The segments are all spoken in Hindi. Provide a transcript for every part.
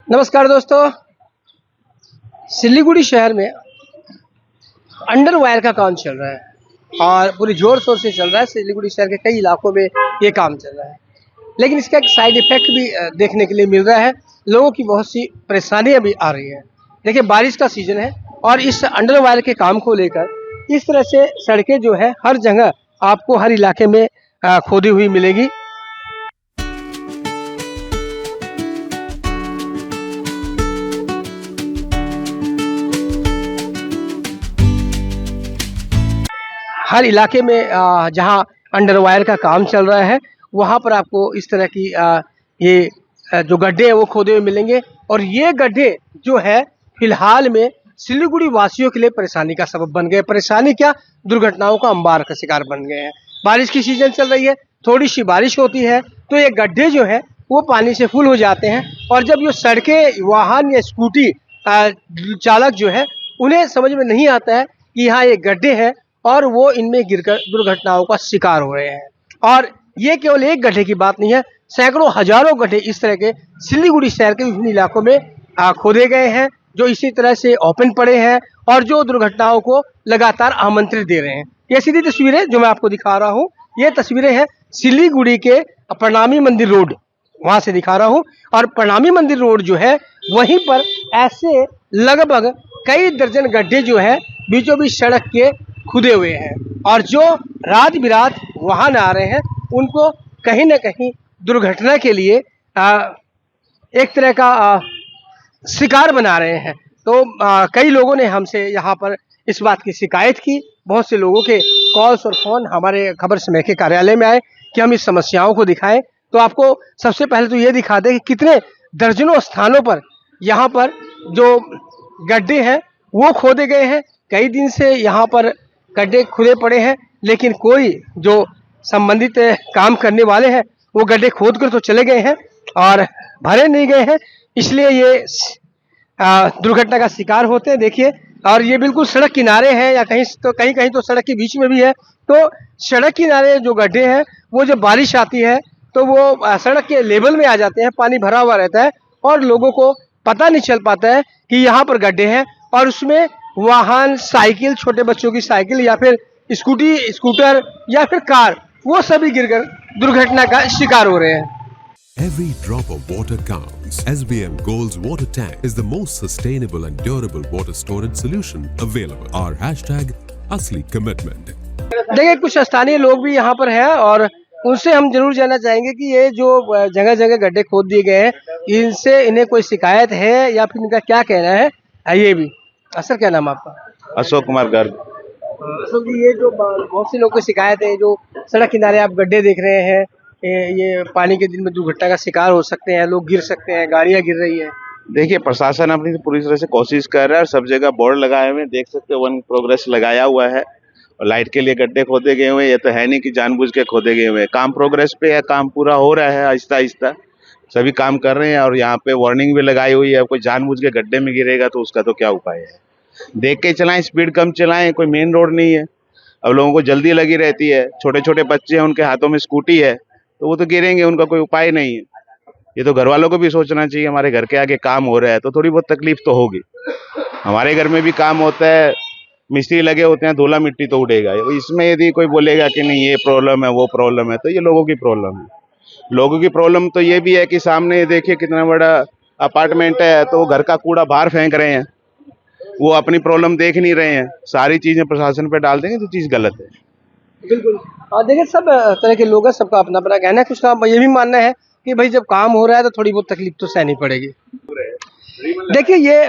नमस्कार दोस्तों, सिलीगुड़ी शहर में अंडर वायर का काम चल रहा है और पूरी ज़ोर शोर से चल रहा है। सिलीगुड़ी शहर के कई इलाकों में ये काम चल रहा है, लेकिन इसका एक साइड इफ़ेक्ट भी देखने के लिए मिल रहा है। लोगों की बहुत सी परेशानियां भी आ रही हैं। देखिए, बारिश का सीज़न है और इस अंडर वायर के काम को लेकर इस तरह से सड़कें जो है हर जगह आपको हर इलाके में खोदी हुई मिलेगी। हर इलाके में जहाँ अंडर वायर का काम चल रहा है वहाँ पर आपको इस तरह की जो गड्ढे हैं वो खोदे हुए मिलेंगे। और ये गड्ढे जो है फिलहाल में सिलीगुड़ी वासियों के लिए परेशानी का सबब बन गए। परेशानी क्या, दुर्घटनाओं का अंबार का शिकार बन गए हैं। बारिश की सीजन चल रही है, थोड़ी सी बारिश होती है तो ये गड्ढे जो है वो पानी से फुल हो जाते हैं। और जब ये सड़कें, वाहन या स्कूटी चालक जो है उन्हें समझ में नहीं आता है कि यहाँ ये गड्ढे हैं और वो इनमें गिरकर दुर्घटनाओं का शिकार हो रहे हैं। और ये केवल एक गड्ढे की बात नहीं है, सैकड़ों हजारों गड्ढे इस तरह के सिलीगुड़ी शहर के विभिन्न इलाकों में खोदे गए हैं, जो इसी तरह से ओपन पड़े हैं और जो दुर्घटनाओं को लगातार आमंत्रित दे रहे हैं। ये सीधी तस्वीरें जो मैं आपको दिखा रहा हूँ, ये तस्वीरें हैं सिलीगुड़ी के प्रणामी मंदिर रोड, वहाँ से दिखा रहा हूँ। और प्रणामी मंदिर रोड जो है वहीं पर ऐसे लगभग कई दर्जन गड्ढे जो है बीचों बीच सड़क के खुदे हुए हैं और जो रात बिरात वाहन आ रहे हैं उनको कहीं ना कहीं दुर्घटना के लिए एक तरह का शिकार बना रहे हैं। तो कई लोगों ने हमसे यहाँ पर इस बात की शिकायत की। बहुत से लोगों के कॉल्स और फ़ोन हमारे खबर समय के कार्यालय में आए कि हम इस समस्याओं को दिखाएं। तो आपको सबसे पहले तो ये दिखा दें कि कितने दर्जनों स्थानों पर यहाँ पर जो गड्ढे हैं वो खोदे गए हैं। कई दिन से यहाँ पर गड्ढे खुदे पड़े हैं, लेकिन कोई जो संबंधित काम करने वाले हैं वो गड्ढे खोद कर तो चले गए हैं और भरे नहीं गए हैं, इसलिए ये दुर्घटना का शिकार होते हैं। देखिए, और ये बिल्कुल सड़क किनारे हैं या कहीं तो सड़क के बीच में भी है। तो सड़क किनारे जो गड्ढे हैं वो जब बारिश आती है तो वो सड़क के लेवल में आ जाते हैं, पानी भरा हुआ रहता है और लोगों को पता नहीं चल पाता है कि यहाँ पर गड्ढे हैं। और उसमें वाहन, साइकिल, छोटे बच्चों की साइकिल या फिर स्कूटी, स्कूटर या फिर कार, वो सभी गिरकर दुर्घटना का शिकार हो रहे हैं। Every drop of water counts. SBM Gold's water tank is the most sustainable and durable water storage solution available. Our hashtag असली commitment. देखिए, कुछ स्थानीय लोग भी यहाँ पर हैं और उनसे हम जरूर जानना चाहेंगे कि ये जो जगह जगह गड्ढे खोद दिए गए हैं, इनसे इन्हें कोई शिकायत है या फिर इनका क्या कहना है। ये भी सर, क्या नाम आपका? अशोक कुमार गर्ग। अशोक जी, ये जो बहुत से लोगों की शिकायत है, जो सड़क किनारे आप गड्ढे देख रहे हैं, ये पानी के दिन में दुर्घटना का शिकार हो सकते हैं, लोग गिर सकते हैं, गाड़ियां गिर रही है। देखिए, प्रशासन अपनी पूरी तरह से कोशिश कर रहा है और सब जगह बोर्ड लगाए हुए हैं, देख सकते हैं, वन प्रोग्रेस लगाया हुआ है और लाइट के लिए गड्ढे खोदे गए हुए हैं। ये तो है नहीं कि जानबूझ के खोदे गए हुए हैं, काम प्रोग्रेस पे है, काम पूरा हो रहा है, आहिस्ता आहिस्ता सभी काम कर रहे हैं। और यहाँ पे वार्निंग भी लगाई हुई है, कोई जानबूझ के गड्ढे में गिरेगा तो उसका तो क्या उपाय है। देख के चलाएं, स्पीड कम चलाएं, कोई मेन रोड नहीं है। अब लोगों को जल्दी लगी रहती है, छोटे छोटे बच्चे हैं, उनके हाथों में स्कूटी है तो वो तो गिरेंगे, उनका कोई उपाय नहीं है। ये तो घर वालों को भी सोचना चाहिए, हमारे घर के आगे काम हो रहा है तो थोड़ी बहुत तकलीफ तो होगी। हमारे घर में भी काम होता है, मिस्त्री लगे होते हैं, धूला मिट्टी तो उड़ेगा। इसमें यदि कोई बोलेगा कि नहीं ये प्रॉब्लम है, वो प्रॉब्लम है, तो ये लोगों की प्रॉब्लम है। लोगों की प्रॉब्लम तो ये भी है कि सामने देखिए कितना बड़ा अपार्टमेंट है तो घर का कूड़ा बाहर फेंक रहे हैं, वो अपनी प्रॉब्लम देख नहीं रहे हैं, सारी चीजें प्रशासन पे डाल देंगे तो चीज गलत है। बिल्कुल। देखिए, सब तरह के लोग हैं, सबका अपना अपना कहना है। कुछ का ये भी मानना है कि भाई जब काम हो रहा है तो थोड़ी बहुत तकलीफ तो सहनी पड़ेगी। देखिए, ये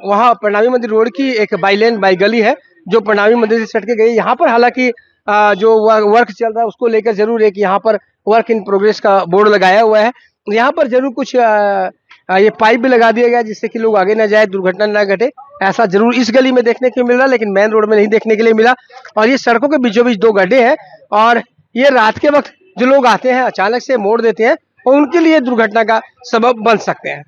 वहाँ प्रणामी मंदिर रोड की एक बाई गली है जो प्रणामी मंदिर से सट के गई। यहाँ पर हालांकि जो वर्क चल रहा है उसको लेकर जरूर एक यहाँ पर वर्क इन प्रोग्रेस का बोर्ड लगाया हुआ है। यहाँ पर जरूर कुछ ये पाइप भी लगा दिया गया जिससे कि लोग आगे ना जाए, दुर्घटना ना घटे। ऐसा जरूर इस गली में देखने को मिल रहा, लेकिन मेन रोड में नहीं देखने के लिए मिला। और ये सड़कों के बीचों बीच दो गड्ढे हैं और ये रात के वक्त जो लोग आते हैं अचानक से मोड़ देते हैं और उनके लिए दुर्घटना का सबब बन सकते हैं।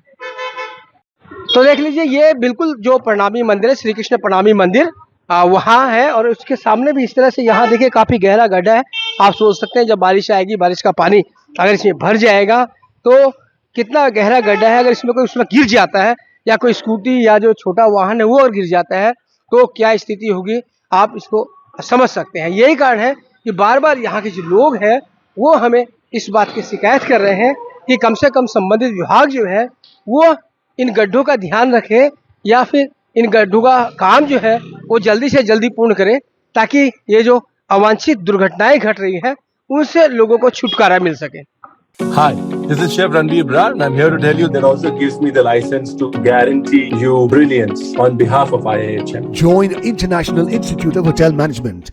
तो देख लीजिए, ये बिल्कुल जो प्रणामी मंदिर है, श्री कृष्ण प्रणामी मंदिर, वहाँ है और उसके सामने भी इस तरह से यहाँ देखिए काफी गहरा गड्ढा है। आप सोच सकते हैं जब बारिश आएगी, बारिश का पानी अगर इसमें भर जाएगा तो कितना गहरा गड्ढा है, अगर इसमें कोई उसमें गिर जाता है या कोई स्कूटी या जो छोटा वाहन है वो अगर गिर जाता है तो क्या स्थिति होगी, आप इसको समझ सकते हैं। यही कारण है कि बार बार यहाँ के जो लोग हैं वो हमें इस बात की शिकायत कर रहे हैं कि कम से कम संबंधित विभाग जो है वो इन गड्ढों का ध्यान रखे या फिर इन गड्ढों का काम जो है वो जल्दी से जल्दी पूर्ण करे, ताकि ये जो अवांछित दुर्घटनाएं घट रही हैं उनसे लोगों को छुटकारा मिल सके। Hi, this is Chef Ranveer Brar and I'm here to tell you that also gives me the license to guarantee you brilliance on behalf of IIHM. Join International Institute of Hotel Management.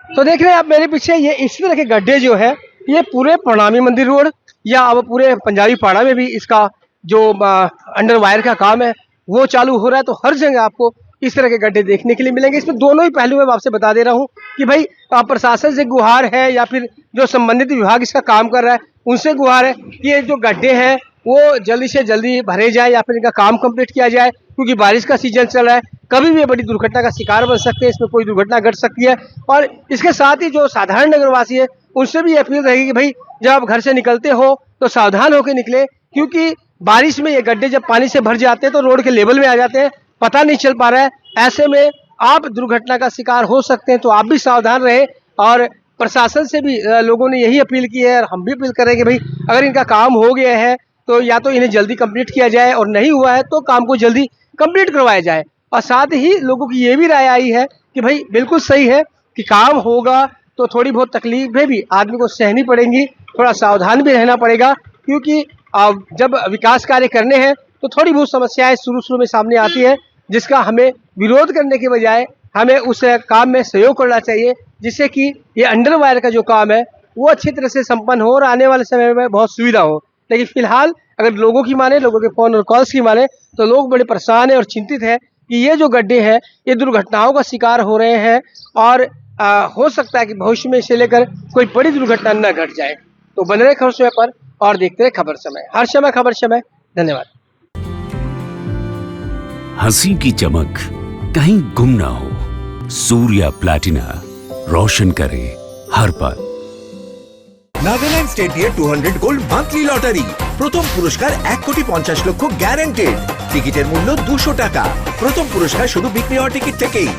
तो देख रहे हैं आप मेरे पीछे, ये इस तरह के गड्ढे जो है ये पूरे प्रणामी मंदिर रोड या अब पूरे पंजाबी पाड़ा में भी इसका जो अंडर वायर का काम है वो चालू हो रहा है। तो हर जगह आपको इस तरह के गड्ढे देखने के लिए मिलेंगे। इसमें दोनों ही पहलू मैं आपसे बता दे रहा हूँ कि भाई प्रशासन से गुहार है या फिर जो संबंधित विभाग इसका काम कर रहा है उनसे गुहार है कि ये जो गड्ढे हैं वो जल्दी से जल्दी भरे जाए या फिर इनका काम कंप्लीट किया जाए, क्योंकि बारिश का सीजन चल रहा है, कभी भी ये बड़ी दुर्घटना का शिकार बन सकते हैं, इसमें कोई दुर्घटना घट सकती है। और इसके साथ ही जो साधारण नगरवासी है उनसे भी अपील रहेगी कि भाई जब आप घर से निकलते हो तो सावधान होकर निकले, क्योंकि बारिश में ये गड्ढे जब पानी से भर जाते हैं तो रोड के लेवल में आ जाते हैं, पता नहीं चल पा रहा है, ऐसे में आप दुर्घटना का शिकार हो सकते हैं। तो आप भी सावधान रहे और प्रशासन से भी लोगों ने यही अपील की है और हम भी अपील करेंगे भाई अगर इनका काम हो गया है तो या तो इन्हें जल्दी कंप्लीट किया जाए और नहीं हुआ है तो काम को जल्दी कंप्लीट करवाया जाए। और साथ ही लोगों की ये भी राय आई है कि भाई बिल्कुल सही है कि काम होगा तो थोड़ी बहुत तकलीफें भी आदमी को सहनी पड़ेंगी, थोड़ा सावधान भी रहना पड़ेगा, क्योंकि जब विकास कार्य करने हैं तो थोड़ी बहुत समस्याएं शुरू में सामने आती है, जिसका हमें विरोध करने के बजाय हमें उस काम में सहयोग करना चाहिए, जिससे कि ये अंडर वायर का जो काम है वो अच्छी तरह से संपन्न हो और आने वाले समय में बहुत सुविधा हो। लेकिन फिलहाल अगर लोगों की माने, लोगों के फोन और कॉल्स की माने, तो लोग बड़े परेशान हैं और चिंतित है कि ये जो गड्ढे हैं ये दुर्घटनाओं का शिकार हो रहे हैं और हो सकता है कि भविष्य में इसे लेकर कोई बड़ी दुर्घटना न घट जाए। तो बने रहे खबर समय पर और देखते रहे खबर समय, हर समय खबर समय। धन्यवाद। हंसी की चमक कहीं गुम ना हो, सूर्या प्लैटिना रोशन करे हर पल। নাগাল্যান্ড স্টেট দিয়ে 200 গোল্ড মান্থলি লটারি, প্রথম পুরস্কার 1,50,00,000 গ্যারান্টেড, টিকিটের মূল্য 200 টাকা, প্রথম পুরস্কার শুধু বিক্রি হওয়া টিকিট থেকেই।